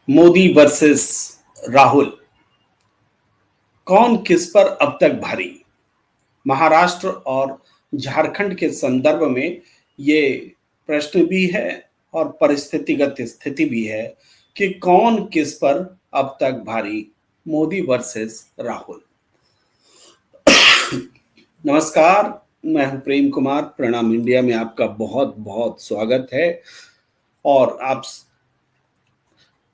Modi versus Rahul, कौन किस पर अब तक भारी? महाराष्ट्र और झारखंड के संदर्भ में ये प्रश्न भी है और परिस्थितिगत स्थिति भी है कि कौन किस पर अब तक भारी, मोदी वर्सेस राहुल। नमस्कार, मैं हूं प्रेम कुमार। प्रणाम इंडिया में आपका बहुत बहुत स्वागत है। और आप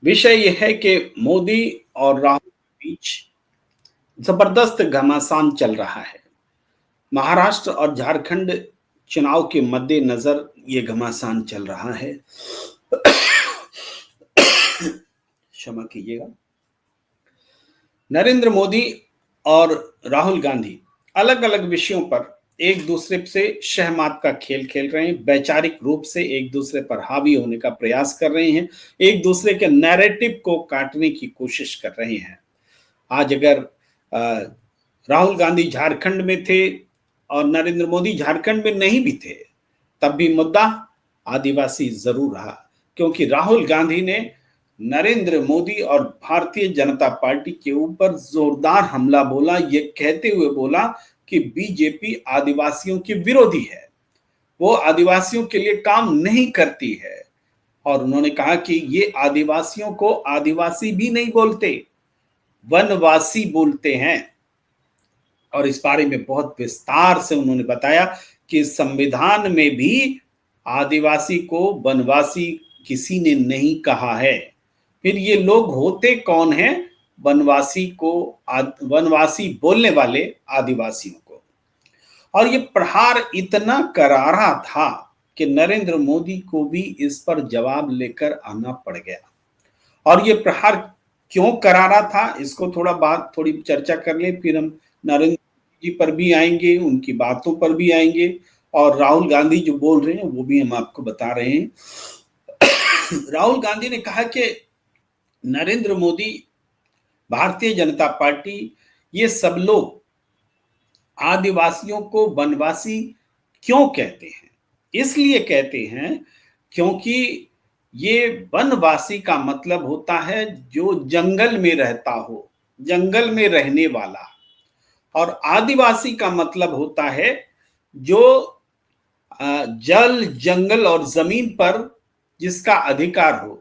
विषय यह है कि मोदी और राहुल के बीच जबरदस्त घमासान चल रहा है। महाराष्ट्र और झारखंड चुनाव के मद्देनजर ये घमासान चल रहा है। क्षमा कीजिएगा। नरेंद्र मोदी और राहुल गांधी अलग अलग विषयों पर एक दूसरे से शहमात का खेल खेल रहे हैं। वैचारिक रूप से एक दूसरे पर हावी होने का प्रयास कर रहे हैं। एक दूसरे के नैरेटिव को काटने की कोशिश कर रहे हैं। आज अगर राहुल गांधी झारखंड में थे और नरेंद्र मोदी झारखंड में नहीं भी थे, तब भी मुद्दा आदिवासी जरूर रहा, क्योंकि राहुल गांधी ने नरेंद्र मोदी और भारतीय जनता पार्टी के ऊपर जोरदार हमला बोला, ये कहते हुए बोला कि बीजेपी आदिवासियों की विरोधी है, वो आदिवासियों के लिए काम नहीं करती है। और उन्होंने कहा कि ये आदिवासियों को आदिवासी भी नहीं बोलते, वनवासी बोलते हैं। और इस बारे में बहुत विस्तार से उन्होंने बताया कि संविधान में भी आदिवासी को वनवासी किसी ने नहीं कहा है। फिर ये लोग होते कौन हैं वनवासी को, वनवासी बोलने वाले आदिवासियों को? और ये प्रहार इतना करारा था कि नरेंद्र मोदी को भी इस पर जवाब लेकर आना पड़ गया। और ये प्रहार क्यों करारा था, इसको थोड़ी चर्चा कर ले, फिर हम नरेंद्र जी पर भी आएंगे, उनकी बातों पर भी आएंगे, और राहुल गांधी जो बोल रहे हैं वो भी हम आपको बता रहे हैं। राहुल गांधी ने कहा कि नरेंद्र मोदी, भारतीय जनता पार्टी, ये सब लोग आदिवासियों को वनवासी क्यों कहते हैं? इसलिए कहते हैं क्योंकि ये वनवासी का मतलब होता है जो जंगल में रहता हो, जंगल में रहने वाला। और आदिवासी का मतलब होता है जो जल, जंगल और जमीन पर जिसका अधिकार हो,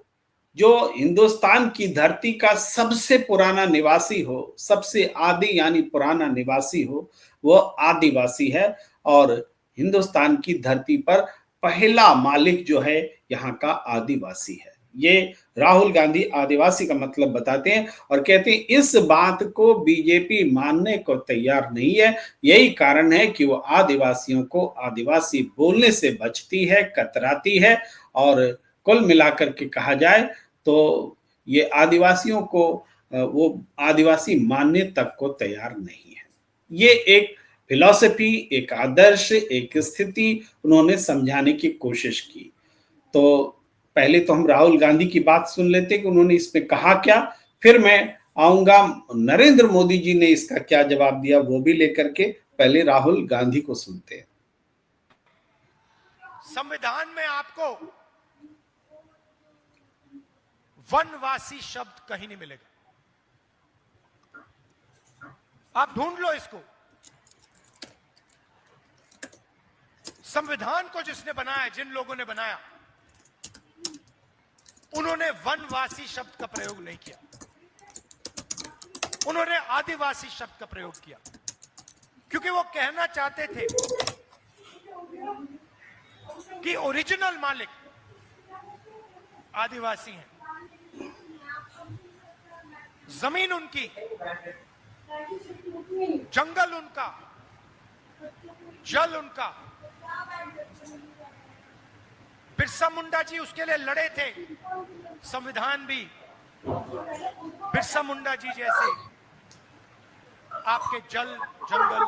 जो हिंदुस्तान की धरती का सबसे पुराना निवासी हो, सबसे आदि यानी पुराना निवासी हो, वो आदिवासी है। और हिंदुस्तान की धरती पर पहला मालिक जो है यहाँ का आदिवासी है। ये राहुल गांधी आदिवासी का मतलब बताते हैं और कहते हैं इस बात को बीजेपी मानने को तैयार नहीं है। यही कारण है कि वो आदिवासियों को आदिवासी बोलने से बचती है, कतराती है। और कुल मिलाकर के कहा जाए तो ये आदिवासियों को वो आदिवासी मानने तक को तैयार नहीं है। ये एक फिलॉसफी, एक आदर्श, एक स्थिति उन्होंने समझाने की कोशिश की। तो पहले तो हम राहुल गांधी की बात सुन लेते कि उन्होंने इसमें कहा क्या, फिर मैं आऊंगा नरेंद्र मोदी जी ने इसका क्या जवाब दिया वो भी लेकर के। पहले राहुल गांधी को सुनते हैं। संविधान में आपको वनवासी शब्द कहीं नहीं मिलेगा। आप ढूंढ लो इसको। संविधान को जिसने बनाया, जिन लोगों ने बनाया, उन्होंने वनवासी शब्द का प्रयोग नहीं किया, उन्होंने आदिवासी शब्द का प्रयोग किया, क्योंकि वो कहना चाहते थे कि ओरिजिनल मालिक आदिवासी हैं, जमीन उनकी, जंगल उनका, जल उनका। बिरसा मुंडा जी उसके लिए लड़े थे। संविधान भी बिरसा मुंडा जी जैसे आपके जल, जंगल,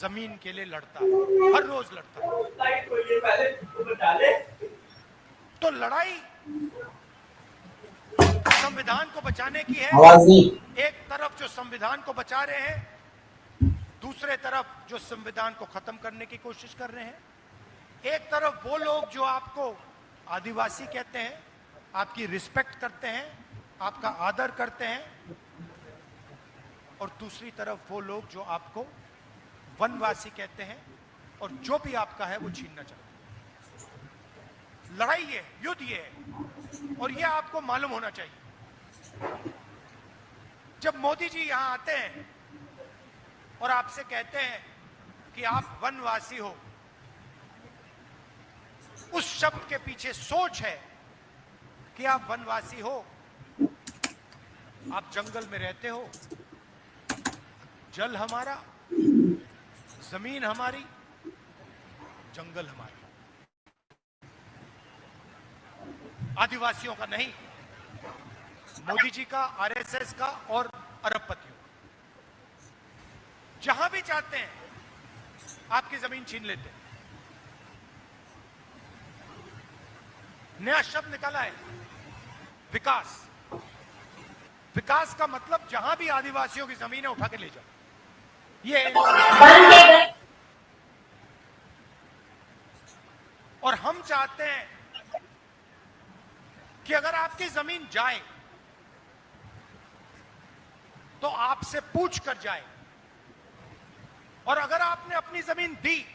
जमीन के लिए लड़ता है, हर रोज लड़ता है। तो लड़ाई संविधान को बचाने की है। एक तरफ जो संविधान को बचा रहे हैं, दूसरे तरफ जो संविधान को खत्म करने की कोशिश कर रहे हैं। एक तरफ वो लोग जो आपको आदिवासी कहते हैं, आपकी रिस्पेक्ट करते हैं, आपका आदर करते हैं और दूसरी तरफ वो लोग जो आपको वनवासी कहते हैं और जो भी आपका है वो छीनना चाहते हैं। लड़ाई ये, युद्ध ये है और ये आपको मालूम होना चाहिए। जब मोदी जी यहां आते हैं और आपसे कहते हैं कि आप वनवासी हो, उस शब्द के पीछे सोच है कि आप वनवासी हो, आप जंगल में रहते हो, जल हमारा, जमीन हमारी, जंगल हमारा, आदिवासियों का नहीं, मोदी जी का, आरएसएस का और अरबपतियों का। जहां भी चाहते हैं आपकी जमीन छीन लेते हैं। नया शब्द निकाला है, विकास। विकास का मतलब जहां भी आदिवासियों की जमीन है उठा के ले जाओ। ये और हम चाहते हैं कि अगर आपकी जमीन जाए तो आपसे पूछ कर जाए, और अगर आपने अपनी जमीन दी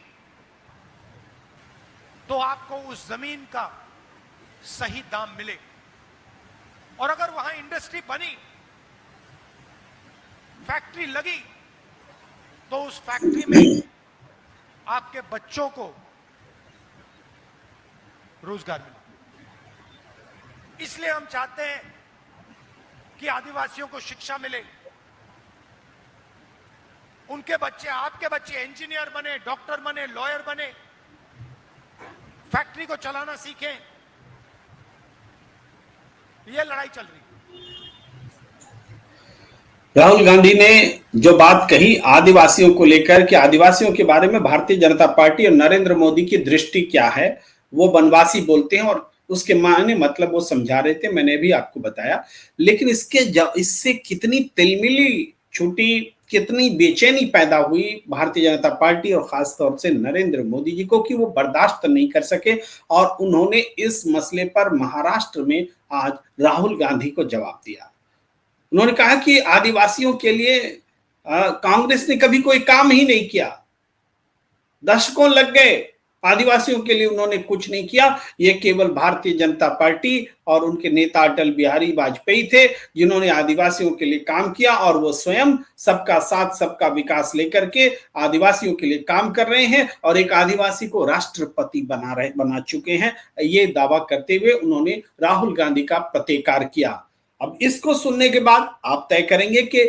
तो आपको उस जमीन का सही दाम मिले। और अगर वहां इंडस्ट्री बनी, फैक्ट्री लगी, तो उस फैक्ट्री में आपके बच्चों को रोजगार मिले। इसलिए हम चाहते हैं कि आदिवासियों को शिक्षा मिले, उनके बच्चे, आपके बच्चे इंजीनियर बने, डॉक्टर बने, लॉयर बने, फैक्ट्री को चलाना सीखें। ये लड़ाई चल रही है। राहुल गांधी ने जो बात कही आदिवासियों को लेकर कि आदिवासियों के बारे में भारतीय जनता पार्टी और नरेंद्र मोदी की दृष्टि क्या है, वो वनवासी बोलते हैं और उसके मायने मतलब वो समझा रहे थे, मैंने भी आपको बताया। लेकिन इससे कितनी तिलमिली छूटी, कितनी बेचैनी पैदा हुई भारतीय जनता पार्टी और खासतौर से नरेंद्र मोदी जी को कि वो बर्दाश्त नहीं कर सके और उन्होंने इस मसले पर महाराष्ट्र में आज राहुल गांधी को जवाब दिया। उन्होंने कहा कि आदिवासियों के लिए कांग्रेस ने कभी कोई काम ही नहीं किया, दशकों लग गए, आदिवासियों के लिए उन्होंने कुछ नहीं किया। ये केवल भारतीय जनता पार्टी और उनके नेता अटल बिहारी वाजपेयी थे जिन्होंने आदिवासियों के लिए काम किया, और वो स्वयं सबका साथ सबका विकास लेकर के आदिवासियों के लिए काम कर रहे हैं और एक आदिवासी को राष्ट्रपति बना चुके हैं। ये दावा करते हुए उन्होंने राहुल गांधी का प्रतिकार किया। अब इसको सुनने के बाद आप तय करेंगे कि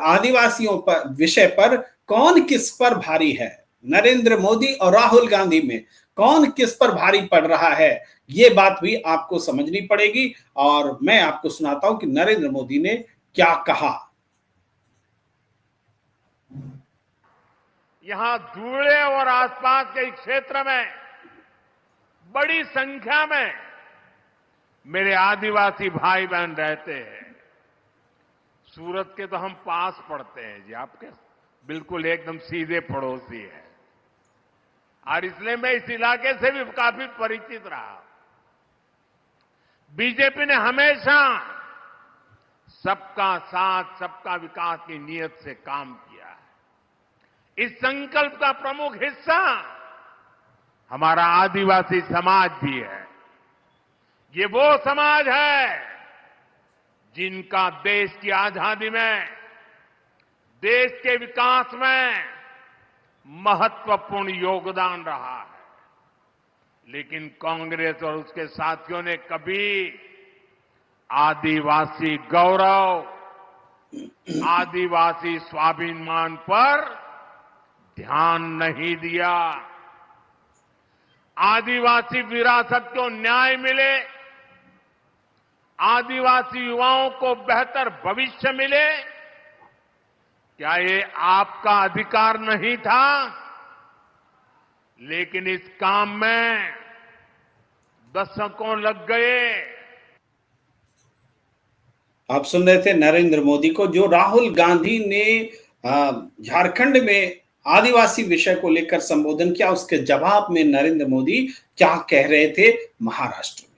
आदिवासियों पर विषय पर कौन किस पर भारी है, नरेंद्र मोदी और राहुल गांधी में कौन किस पर भारी पड़ रहा है। ये बात भी आपको समझनी पड़ेगी और मैं आपको सुनाता हूं कि नरेंद्र मोदी ने क्या कहा। यहां धुले और आसपास के क्षेत्र में बड़ी संख्या में मेरे आदिवासी भाई बहन रहते हैं। सूरत के तो हम पास पड़ते हैं जी, आपके बिल्कुल एकदम सीधे पड़ोसी है, और इसलिए मैं इस इलाके से भी काफी परिचित रहा। बीजेपी ने हमेशा सबका साथ सबका विकास की नीयत से काम किया है। इस संकल्प का प्रमुख हिस्सा हमारा आदिवासी समाज भी है। ये वो समाज है जिनका देश की आजादी में, देश के विकास में महत्वपूर्ण योगदान रहा है। लेकिन कांग्रेस और उसके साथियों ने कभी आदिवासी गौरव, आदिवासी स्वाभिमान पर ध्यान नहीं दिया। आदिवासी विरासत को न्याय मिले, आदिवासी युवाओं को बेहतर भविष्य मिले, क्या ये आपका अधिकार नहीं था? लेकिन इस काम में दशकों लग गए। आप सुन रहे थे नरेंद्र मोदी को, जो राहुल गांधी ने झारखंड में आदिवासी विषय को लेकर संबोधन किया, उसके जवाब में नरेंद्र मोदी क्या कह रहे थे महाराष्ट्र में।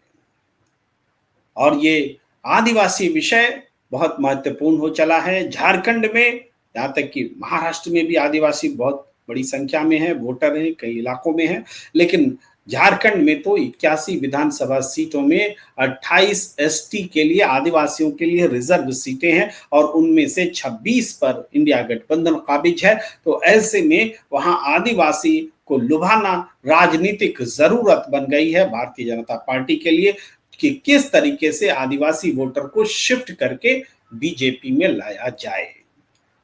और ये आदिवासी विषय बहुत महत्वपूर्ण हो चला है। झारखंड में, यहाँ तक कि महाराष्ट्र में भी आदिवासी बहुत बड़ी संख्या में है, वोटर हैं, कई इलाकों में है, लेकिन झारखंड में तो 81 विधानसभा सीटों में 28 एसटी के लिए, आदिवासियों के लिए रिजर्व सीटें हैं और उनमें से 26 पर इंडिया गठबंधन काबिज है। तो ऐसे में वहां आदिवासी को लुभाना राजनीतिक जरूरत बन गई है भारतीय जनता पार्टी के लिए कि किस तरीके से आदिवासी वोटर को शिफ्ट करके बीजेपी में लाया जाए।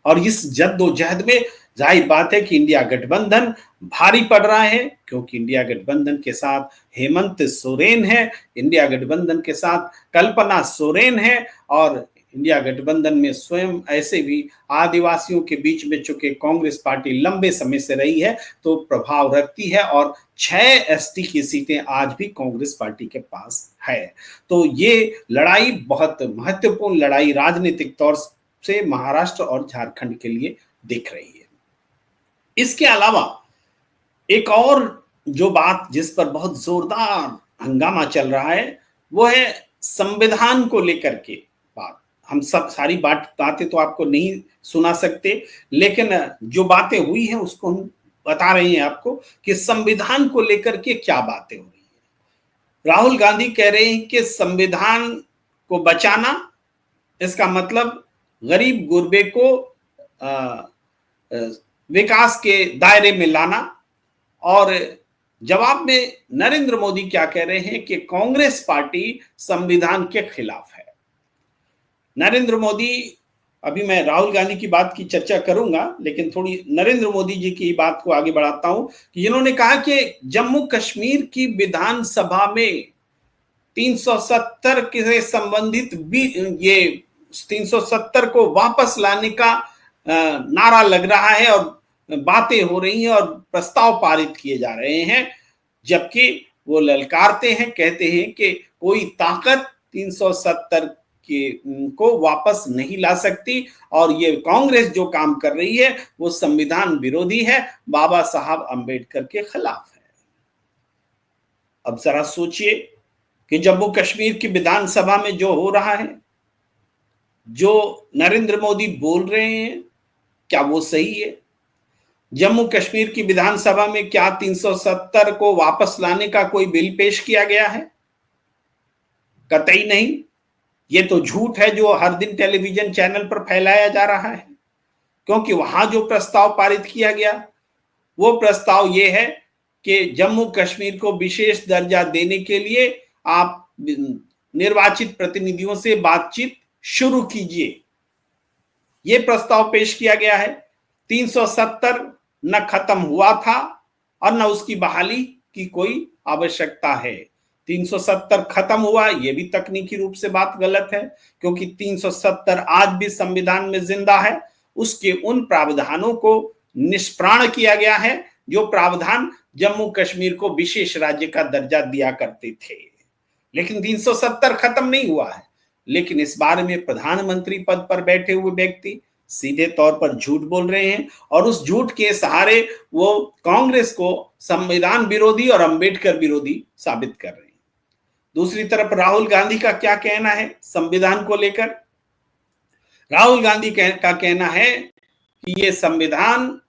और इस जद्दोजहद में जाहिर बात है कि इंडिया गठबंधन भारी पड़ रहा है, क्योंकि इंडिया गठबंधन के साथ हेमंत सोरेन है, इंडिया गठबंधन के साथ कल्पना सोरेन है, और इंडिया गठबंधन में स्वयं ऐसे भी आदिवासियों के बीच में चूंकि कांग्रेस पार्टी लंबे समय से रही है तो प्रभाव रखती है, और 6 एसटी की सीटें आज भी कांग्रेस पार्टी के पास है। तो ये लड़ाई बहुत महत्वपूर्ण लड़ाई राजनीतिक तौर से महाराष्ट्र और झारखंड के लिए दिख रही है। इसके अलावा एक और जो बात जिस पर बहुत जोरदार हंगामा चल रहा है वो है संविधान को लेकर के बात। हम सब सारी बातें तो आपको नहीं सुना सकते, लेकिन जो बातें हुई हैं उसको हम बता रहे हैं आपको कि संविधान को लेकर के क्या बातें हो रही है। राहुल गांधी कह रहे हैं कि संविधान को बचाना, इसका मतलब गरीब गुरबे को विकास के दायरे में लाना। और जवाब में नरेंद्र मोदी क्या कह रहे हैं कि कांग्रेस पार्टी संविधान के खिलाफ है। नरेंद्र मोदी, अभी मैं राहुल गांधी की बात की चर्चा करूंगा, लेकिन थोड़ी नरेंद्र मोदी जी की बात को आगे बढ़ाता हूं कि जिन्होंने कहा कि जम्मू कश्मीर की विधानसभा में 370 से संबंधित ये 370 को वापस लाने का नारा लग रहा है और बातें हो रही हैं और प्रस्ताव पारित किए जा रहे हैं, जबकि वो ललकारते हैं, कहते हैं कि कोई ताकत 370 को वापस नहीं ला सकती और ये कांग्रेस जो काम कर रही है वो संविधान विरोधी है, बाबा साहब अंबेडकर के खिलाफ है। अब जरा सोचिए कि जम्मू कश्मीर की विधानसभा में जो हो रहा है, जो नरेंद्र मोदी बोल रहे हैं, क्या वो सही है? जम्मू कश्मीर की विधानसभा में क्या 370 को वापस लाने का कोई बिल पेश किया गया है? कतई नहीं। ये तो झूठ है जो हर दिन टेलीविजन चैनल पर फैलाया जा रहा है, क्योंकि वहां जो प्रस्ताव पारित किया गया वो प्रस्ताव ये है कि जम्मू कश्मीर को विशेष दर्जा देने के लिए आप निर्वाचित प्रतिनिधियों से बातचीत शुरू कीजिए। ये प्रस्ताव पेश किया गया है। 370 न खत्म हुआ था और न उसकी बहाली की कोई आवश्यकता है। 370 खत्म हुआ, ये भी तकनीकी रूप से बात गलत है, क्योंकि 370 आज भी संविधान में जिंदा है। उसके उन प्रावधानों को निष्प्राण किया गया है जो प्रावधान जम्मू कश्मीर को विशेष राज्य का दर्जा दिया करते थे, लेकिन 370 खत्म नहीं हुआ है। लेकिन इस बारे में प्रधानमंत्री पद पर बैठे हुए व्यक्ति सीधे तौर पर झूठ बोल रहे हैं और उस झूठ के सहारे वो कांग्रेस को संविधान विरोधी और अंबेडकर विरोधी साबित कर रहे हैं। दूसरी तरफ राहुल गांधी का क्या कहना है संविधान को लेकर? राहुल गांधी का कहना है कि ये संविधान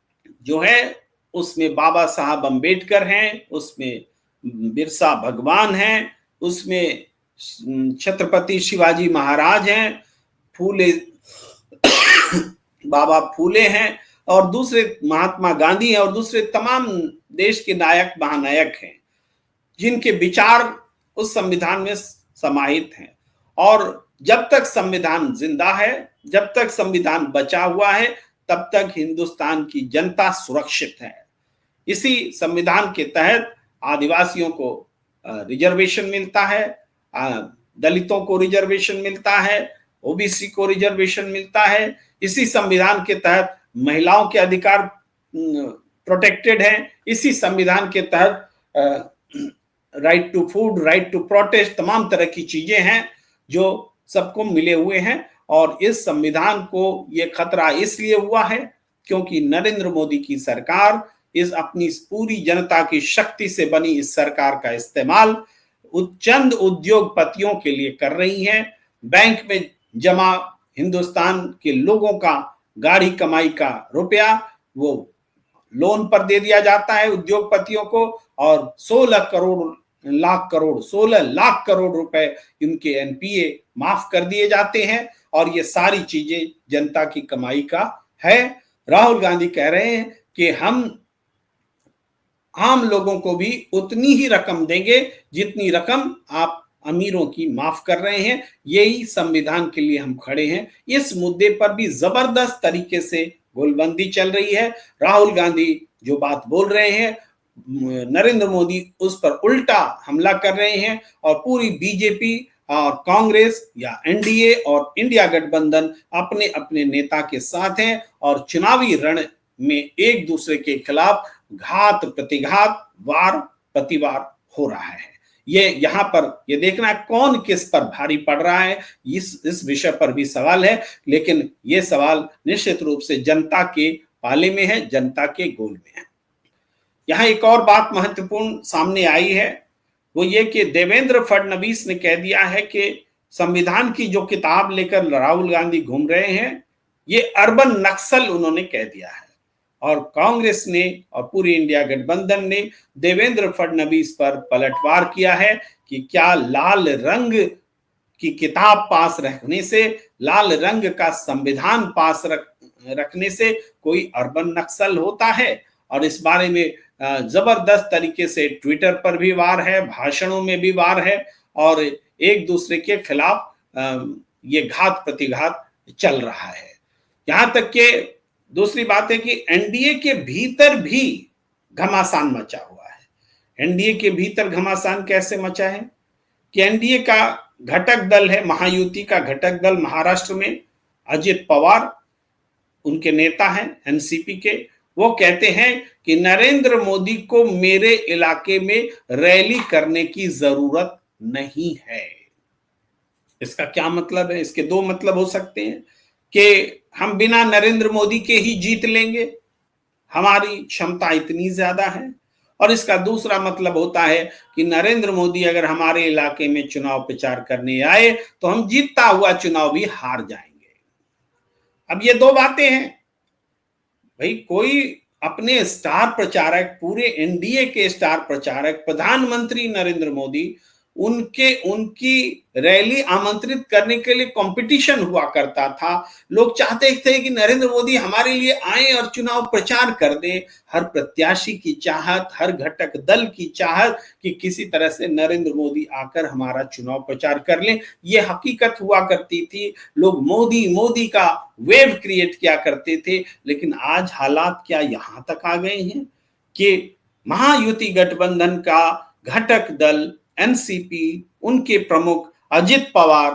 जो है उसमें बाबा साहब अंबेडकर हैं, उसमें बिरसा भगवान हैं, उसमें छत्रपति शिवाजी महाराज हैं, फूले बाबा फूले हैं और दूसरे महात्मा गांधी हैं और दूसरे तमाम देश के नायक महानायक हैं, जिनके विचार उस संविधान में समाहित हैं। और जब तक संविधान जिंदा है, जब तक संविधान बचा हुआ है, तब तक हिंदुस्तान की जनता सुरक्षित है। इसी संविधान के तहत आदिवासियों को रिजर्वेशन मिलता है, दलितों को रिजर्वेशन मिलता है, ओबीसी को रिजर्वेशन मिलता है। इसी संविधान के तहत महिलाओं के अधिकार प्रोटेक्टेड हैं। इसी संविधान के तहत right to food, right to protest, तमाम तरह की चीजें हैं जो सबको मिले हुए हैं। और इस संविधान को ये खतरा इसलिए हुआ है क्योंकि नरेंद्र मोदी की सरकार इस अपनी पूरी जनता की शक्ति से बनी इस सरकार का इस्तेमाल चंद उद्योगपतियों के लिए कर रही है। बैंक में जमा हिंदुस्तान के लोगों का गाढ़ी कमाई का रुपया वो लोन पर दे दिया जाता है उद्योगपतियों को, और 16 लाख करोड़ रुपए इनके एनपीए माफ कर दिए जाते हैं, और ये सारी चीजें जनता की कमाई का है। राहुल गांधी कह रहे हैं कि हम आम लोगों को भी उतनी ही रकम देंगे जितनी रकम आप अमीरों की माफ कर रहे हैं, यही संविधान के लिए हम खड़े हैं। इस मुद्दे पर भी जबरदस्त तरीके से गोलबंदी चल रही है। राहुल गांधी जो बात बोल रहे हैं, नरेंद्र मोदी उस पर उल्टा हमला कर रहे हैं, और पूरी बीजेपी और कांग्रेस या एनडीए और इंडिया गठबंधन अपने अपने नेता के साथ हैं, और चुनावी रण में एक दूसरे के खिलाफ घात प्रतिघात, वार प्रतिवार हो रहा है। ये यहाँ पर ये देखना कौन किस पर भारी पड़ रहा है, इस विषय पर भी सवाल है, लेकिन ये सवाल निश्चित रूप से जनता के पाले में है, जनता के गोल में है। यहाँ एक और बात महत्वपूर्ण सामने आई है, वो ये कि देवेंद्र फडणवीस ने कह दिया है कि संविधान की जो किताब लेकर राहुल गांधी घूम रहे हैं, ये अर्बन नक्सल उन्होंने कह दिया है। और कांग्रेस ने और पूरी इंडिया गठबंधन ने देवेंद्र फडणवीस पर पलटवार किया है कि क्या लाल रंग की किताब पास रखने से, लाल रंग का संविधान पास रखने से कोई अर्बन नक्सल होता है। और इस बारे में जबरदस्त तरीके से ट्विटर पर भी वार है, भाषणों में भी वार है, और एक दूसरे के खिलाफ ये घात प्रतिघात चल रहा है। यहां तक कि दूसरी बात है कि एनडीए के भीतर भी घमासान मचा हुआ है। एनडीए के भीतर घमासान कैसे मचा है कि एनडीए का घटक दल है, महायुति का घटक दल महाराष्ट्र में अजित पवार उनके नेता हैं एनसीपी के, वो कहते हैं कि नरेंद्र मोदी को मेरे इलाके में रैली करने की जरूरत नहीं है। इसका क्या मतलब है? इसके दो मतलब हो सकते हैं कि हम बिना नरेंद्र मोदी के ही जीत लेंगे, हमारी क्षमता इतनी ज्यादा है, और इसका दूसरा मतलब होता है कि नरेंद्र मोदी अगर हमारे इलाके में चुनाव प्रचार करने आए तो हम जीतता हुआ चुनाव भी हार जाएंगे। अब ये दो बातें हैं भाई। कोई अपने स्टार प्रचारक, पूरे एनडीए के स्टार प्रचारक प्रधानमंत्री नरेंद्र मोदी, उनकी रैली आमंत्रित करने के लिए कंपटीशन हुआ करता था। लोग चाहते थे कि नरेंद्र मोदी हमारे लिए आए और चुनाव प्रचार कर दे। हर प्रत्याशी की चाहत, हर घटक दल की चाहत कि किसी तरह से नरेंद्र मोदी आकर हमारा चुनाव प्रचार कर ले, ये हकीकत हुआ करती थी। लोग मोदी मोदी का वेव क्रिएट किया करते थे। लेकिन आज हालात क्या यहां तक आ गए हैं कि महायुति गठबंधन का घटक दल एनसीपी, उनके प्रमुख अजित पवार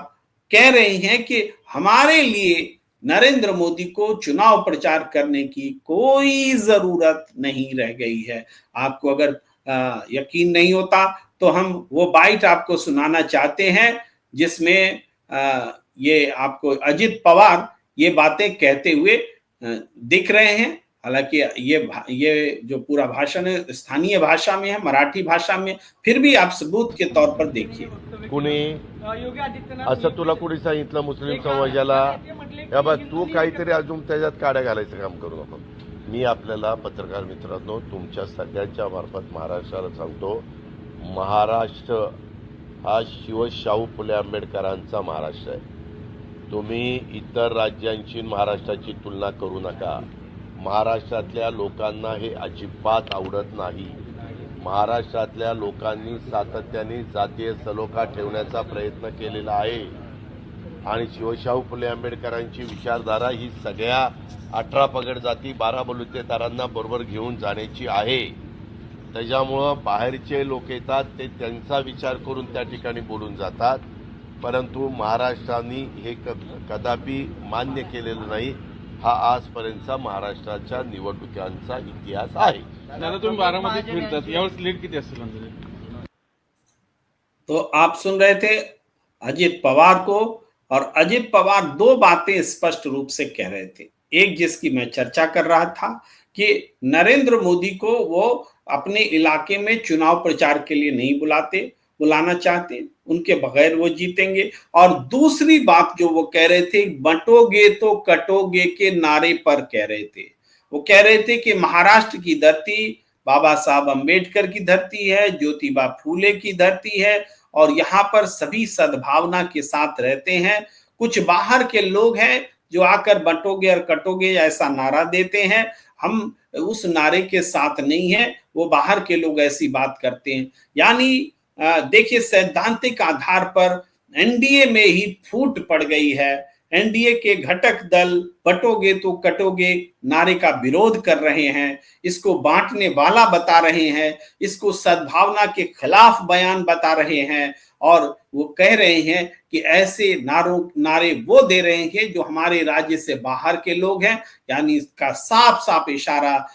कह रहे हैं कि हमारे लिए नरेंद्र मोदी को चुनाव प्रचार करने की कोई जरूरत नहीं रह गई है। आपको अगर यकीन नहीं होता तो हम वो बाइट आपको सुनाना चाहते हैं जिसमें ये आपको अजित पवार ये बातें कहते हुए दिख रहे हैं। हालांकि ये जो पूरा भाषण है स्थानीय भाषा में है, मराठी भाषा में, फिर भी आप सबूत के तौर पर देखिए। कुणी असं तुला कुणी सांगितलं मुस्लिम समाजाला? या बघ, तू काहीतरी अजून त्याच्यात काड्या घालायचं काम करू नको। मी आपल्याला पत्रकार मित्रांनो तुमच्या सगळ्यांच्या मार्फत महाराष्ट्राला सांगतो, महाराष्ट्र हा शाहू फुले आंबेडकरांचा महाराष्ट्र आहे। तुम्ही इतर राज्यांची महाराष्ट्राची तुलना करू नका। महाराष्ट्रातल्या लोकांना हे अजिबात आवडत नाही। महाराष्ट्रातल्या लोकांनी सातत्याने जातीय सलोखा ठेवण्याचा प्रयत्न केलेला आहे, आणि शिवशाहू फुले आंबेडकरांची विचारधारा ही सगळ्या 18 पगड जाती 12 बलुतेदारांना बरोबर घेऊन जाण्याची आहे। त्याच्यामुळं बाहेरचे लोक येतात, ते त्यांचा विचार करून त्या ठिकाणी बोलून जातात, परंतु महाराष्ट्राने हे कदापि मान्य केलेलं नाही। हा आजपर्यंतचा महाराष्ट्राच्या निवडणुकांचा इतिहास आहे। दादा तुम्ही बारामतीत फिरतात, यावेळेस लीड किती असेल अंदाजे? तो आप सुन रहे थे अजित पवार को, और अजित पवार दो बातें स्पष्ट रूप से कह रहे थे। एक जिसकी मैं चर्चा कर रहा था कि नरेंद्र मोदी को वो अपने इलाके में चुनाव प्रचार के लिए नहीं बुलाना चाहते, उनके बगैर वो जीतेंगे। और दूसरी बात जो वो कह रहे थे, बंटोगे तो कटोगे के नारे पर कह रहे थे। वो कह रहे थे कि महाराष्ट्र की धरती बाबा साहब अंबेडकर की धरती है, ज्योतिबा फूले की धरती है, और यहाँ पर सभी सद्भावना के साथ रहते हैं। कुछ बाहर के लोग हैं जो आकर बंटोगे और कटोगे ऐसा नारा देते हैं, हम उस नारे के साथ नहीं है, वो बाहर के लोग ऐसी बात करते हैं। यानी देखिए, सैद्धांतिक आधार पर एनडीए में ही फूट पड़ गई है। एनडीए के घटक दल बंटोगे तो कटोगे नारे का विरोध कर रहे हैं, इसको बांटने वाला बता रहे हैं, इसको सद्भावना के खिलाफ बयान बता रहे हैं, और वो कह रहे हैं कि ऐसे नारे वो दे रहे हैं जो हमारे राज्य से बाहर के लोग हैं। यानी इसका साफ साफ इशारा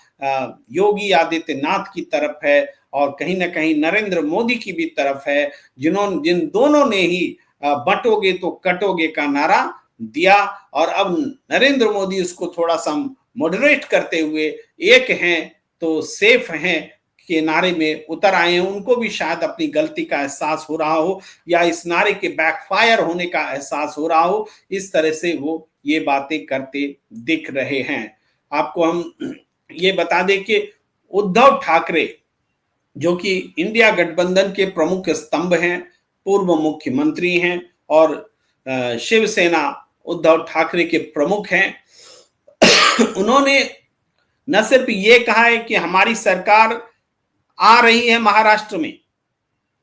योगी आदित्यनाथ की तरफ है और कहीं ना कहीं नरेंद्र मोदी की भी तरफ है, जिन दोनों ने ही बंटोगे तो कटोगे का नारा दिया। और अब नरेंद्र मोदी उसको थोड़ा सा मॉडरेट करते हुए एक हैं तो सेफ हैं के नारे में उतर आए हैं। उनको भी शायद अपनी गलती का एहसास हो रहा हो या इस नारे के बैकफायर होने का एहसास हो रहा हो, इस तरह से वो ये बातें करते दिख रहे हैं। आपको हम ये बता दें कि उद्धव ठाकरे जो कि इंडिया गठबंधन के प्रमुख स्तंभ हैं, पूर्व मुख्यमंत्री हैं और शिवसेना उद्धव ठाकरे के प्रमुख हैं, उन्होंने न सिर्फ ये कहा है कि हमारी सरकार आ रही है महाराष्ट्र में,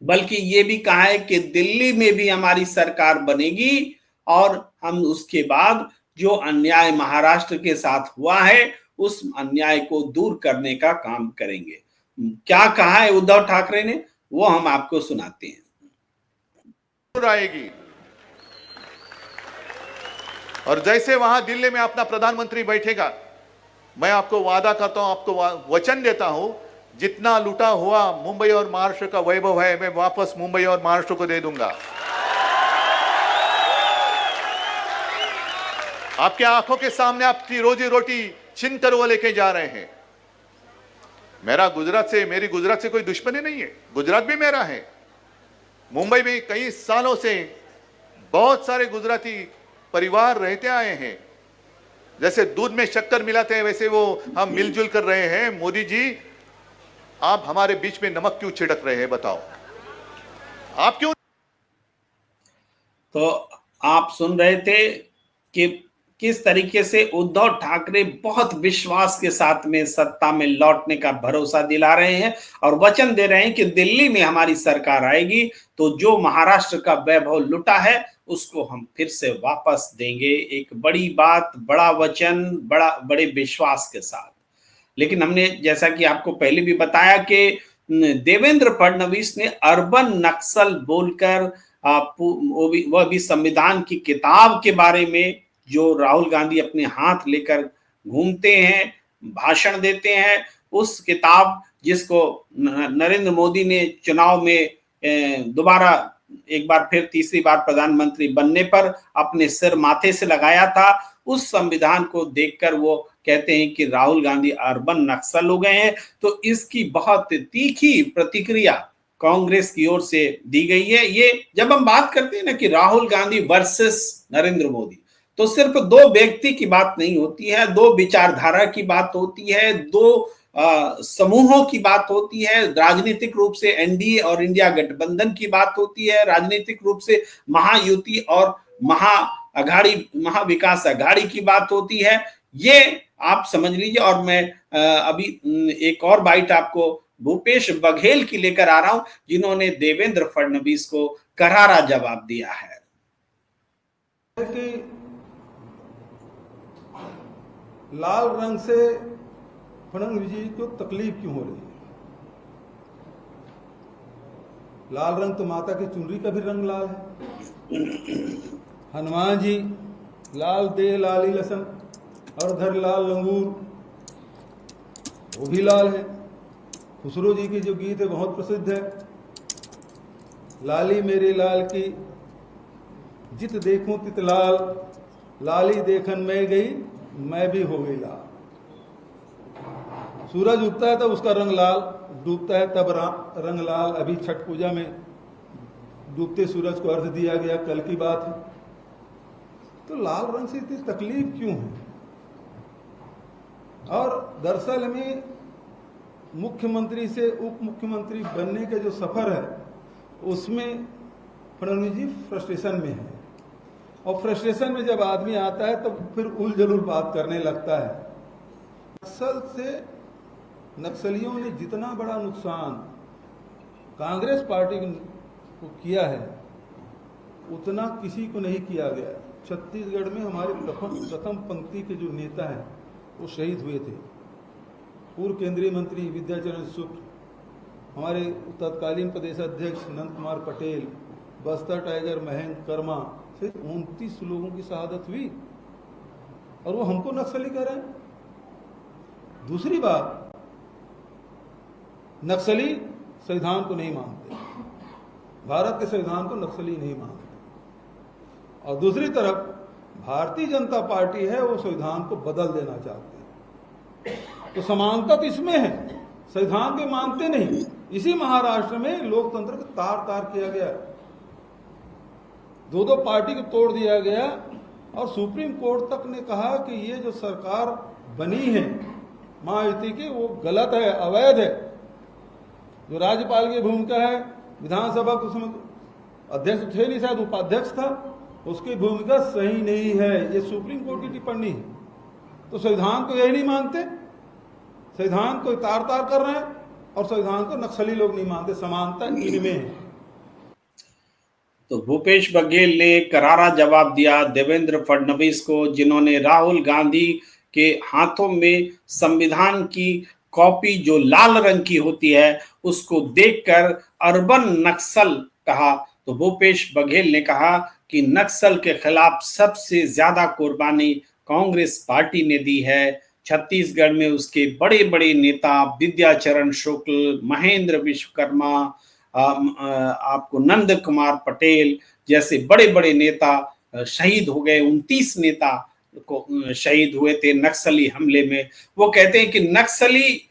बल्कि ये भी कहा है कि दिल्ली में भी हमारी सरकार बनेगी और हम उसके बाद जो अन्याय महाराष्ट्र के साथ हुआ है उस अन्याय को दूर करने का काम करेंगे। क्या कहा है उद्धव ठाकरे ने, वो हम आपको सुनाते हैं। आएगी और जैसे वहां दिल्ली में अपना प्रधानमंत्री बैठेगा, मैं आपको वादा करता हूं, आपको वचन देता हूं, जितना लूटा हुआ मुंबई और महाराष्ट्र का वैभव है मैं वापस मुंबई और महाराष्ट्र को दे दूंगा। आपके आंखों के सामने आपकी रोजी रोटी छीन कर वो लेके जा रहे हैं। मेरी गुजरात से कोई दुश्मनी नहीं है, गुजरात भी मेरा है। मुंबई में कई सालों से बहुत सारे गुजराती परिवार रहते आए हैं। जैसे दूध में शक्कर मिलाते हैं वैसे वो हम मिलजुल कर रहे हैं। मोदी जी, आप हमारे बीच में नमक क्यों छिड़क रहे हैं, बताओ आप क्यों? तो आप सुन रहे थे कि किस तरीके से उद्धव ठाकरे बहुत विश्वास के साथ में सत्ता में लौटने का भरोसा दिला रहे हैं और वचन दे रहे हैं कि दिल्ली में हमारी सरकार आएगी तो जो महाराष्ट्र का वैभव लुटा है उसको हम फिर से वापस देंगे। एक बड़ी बात, बड़ा वचन, बड़े विश्वास के साथ। लेकिन हमने जैसा कि आपको पहले भी बताया कि देवेंद्र फडणवीस ने अर्बन नक्सल बोलकर वह भी संविधान की किताब के बारे में जो राहुल गांधी अपने हाथ लेकर घूमते हैं, भाषण देते हैं, उस किताब जिसको नरेंद्र मोदी ने चुनाव में दोबारा एक बार फिर तीसरी बार प्रधानमंत्री बनने पर अपने सिर माथे से लगाया था, उस संविधान को देखकर वो कहते हैं कि राहुल गांधी अर्बन नक्सल हो गए हैं। तो इसकी बहुत तीखी प्रतिक्रिया कांग्रेस की ओर से दी गई है। ये जब हम बात करते हैं ना कि राहुल गांधी वर्सेस नरेंद्र मोदी, तो सिर्फ दो व्यक्ति की बात नहीं होती है, दो विचारधारा की बात होती है, दो समूहों की बात होती है। राजनीतिक रूप से एनडीए और इंडिया गठबंधन की बात होती है, राजनीतिक रूप से महायुति और महाविकास अघाड़ी की बात होती है। ये आप समझ लीजिए। और मैं अभी एक और बाइट आपको भूपेश बघेल की लेकर आ रहा हूं, जिन्होंने देवेंद्र फडणवीस को करारा जवाब दिया है। लाल रंग से फडणवीस जी को तकलीफ क्यों हो रही है? लाल रंग तो माता की चुनरी का भी रंग लाल है। हनुमान जी लाल देह लाली लसन और धर लाल लंगूर, वो भी लाल है। खुसरो जी की जो गीत है बहुत प्रसिद्ध है, लाली मेरे लाल की जित देखूं तित लाल, लाली देखन में गई मैं भी हो गई लाल। सूरज उगता है तब उसका रंग लाल, डूबता है तब रंग लाल। अभी छठ पूजा में डूबते सूरज को अर्घ दिया गया, कल की बात है। तो लाल रंग से इतनी तकलीफ क्यों है? और दरअसल में मुख्यमंत्री से उप मुख्यमंत्री बनने का जो सफर है उसमें फडणवीस जी फ्रस्ट्रेशन में है, और फ्रस्ट्रेशन में जब आदमी आता है तब फिर उलझुल बात करने लगता है। नक्सल से नक्सलियों ने जितना बड़ा नुकसान कांग्रेस पार्टी को किया है उतना किसी को नहीं किया गया। छत्तीसगढ़ में हमारे प्रथम पंक्ति के जो नेता हैं वो शहीद हुए थे। पूर्व केंद्रीय मंत्री विद्याचरण शुक्ल, हमारे तत्कालीन प्रदेश अध्यक्ष नंद कुमार पटेल, बस्तर टाइगर महेंद्र कर्मा से 29 लोगों की शहादत हुई, और वो हमको नक्सली कह रहे हैं। दूसरी बात, नक्सली संविधान को नहीं मानते, भारत के संविधान को नक्सली नहीं मानते, और दूसरी तरफ भारतीय जनता पार्टी है वो संविधान को बदल देना चाहते हैं। तो समानता तो इसमें है, संविधान के मानते नहीं। इसी महाराष्ट्र में लोकतंत्र को तार तार किया गया, दो पार्टी को तोड़ दिया गया, और सुप्रीम कोर्ट तक ने कहा कि ये जो सरकार बनी है महायुति की वो गलत है, अवैध है। जो राज्यपाल की भूमिका है, विधानसभा के उसमें अध्यक्ष थे नहीं, शायद उपाध्यक्ष था, उसकी भूमिका सही नहीं है, ये सुप्रीम कोर्ट की टिप्पणी है। तो संविधान को यही नहीं मानते, संविधान को तार तार कर रहे हैं, और संविधान को नक्सली लोग नहीं मानते। समानता इनमें है। तो भूपेश बघेल ने करारा जवाब दिया देवेंद्र फडणवीस को, जिन्होंने राहुल गांधी के हाथों में संविधान की कॉपी जो लाल रंग की होती है उसको देखकर अर्बन नक्सल कहा। तो भूपेश बघेल ने कहा कि नक्सल के खिलाफ सबसे ज्यादा कुर्बानी कांग्रेस पार्टी ने दी है। छत्तीसगढ़ में उसके बड़े बड़े नेता विद्याचरण शुक्ल, महेंद्र विश्वकर्मा, आपको नंद कुमार पटेल जैसे बड़े बड़े नेता शहीद हो गए। 29 नेता को शहीद हुए थे नक्सली हमले में। वो कहते हैं कि नक्सली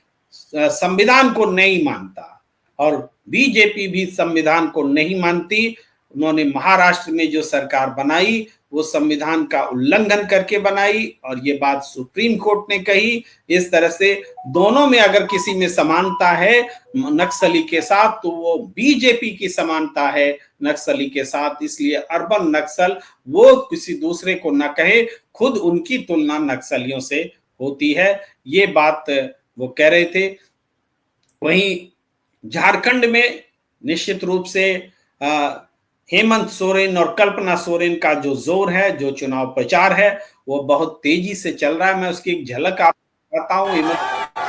संविधान को नहीं मानता, और बीजेपी भी संविधान को नहीं मानती। उन्होंने महाराष्ट्र में जो सरकार बनाई वो संविधान का उल्लंघन करके बनाई, और ये बात सुप्रीम कोर्ट ने कही। इस तरह से दोनों में अगर किसी में समानता है नक्सली के साथ, तो वो बीजेपी की समानता है नक्सली के साथ। इसलिए अर्बन नक्सल वो किसी दूसरे को न कहे, खुद उनकी तुलना नक्सलियों से होती है। ये बात वो कह रहे थे। वहीं झारखंड में निश्चित रूप से हेमंत सोरेन और कल्पना सोरेन का जो जोर है, जो चुनाव प्रचार है, वो बहुत तेजी से चल रहा है। मैं उसकी एक झलक आपको बताऊं।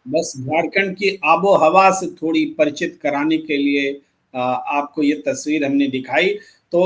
बस झारखंड की आबो हवा से थोड़ी परिचित कराने के लिए आपको ये तस्वीर हमने दिखाई। तो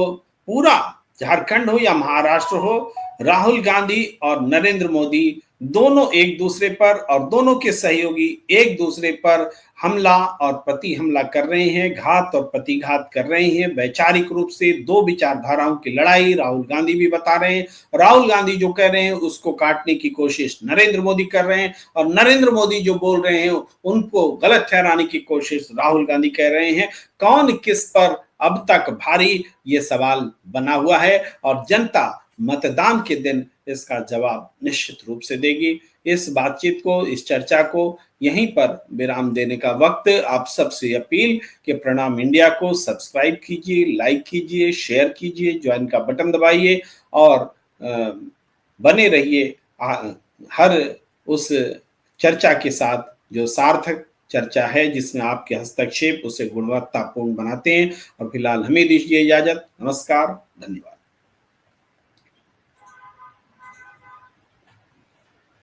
पूरा झारखंड हो या महाराष्ट्र हो, राहुल गांधी और नरेंद्र मोदी दोनों एक दूसरे पर और दोनों के सहयोगी एक दूसरे पर हमला और प्रति हमला कर रहे हैं, घात और प्रतिघात कर रहे हैं। वैचारिक रूप से दो विचारधाराओं की लड़ाई राहुल गांधी भी बता रहे हैं। राहुल गांधी जो कह रहे हैं उसको काटने की कोशिश नरेंद्र मोदी कर रहे हैं, और नरेंद्र मोदी जो बोल रहे हैं उनको गलत ठहराने की कोशिश राहुल गांधी कर रहे हैं। कौन किस पर अब तक भारी, ये सवाल बना हुआ है, और जनता मतदान के दिन इसका जवाब निश्चित रूप से देगी। इस बातचीत को, इस चर्चा को यहीं पर विराम देने का वक्त। आप सबसे अपील कि प्रणाम इंडिया को सब्सक्राइब कीजिए, लाइक कीजिए, शेयर कीजिए, ज्वाइन का बटन दबाइए, और बने रहिए हर उस चर्चा के साथ जो सार्थक चर्चा है, जिसमें आपके हस्तक्षेप उसे गुणवत्तापूर्ण बनाते हैं। और फिलहाल हमें दीजिए इजाजत। नमस्कार, धन्यवाद।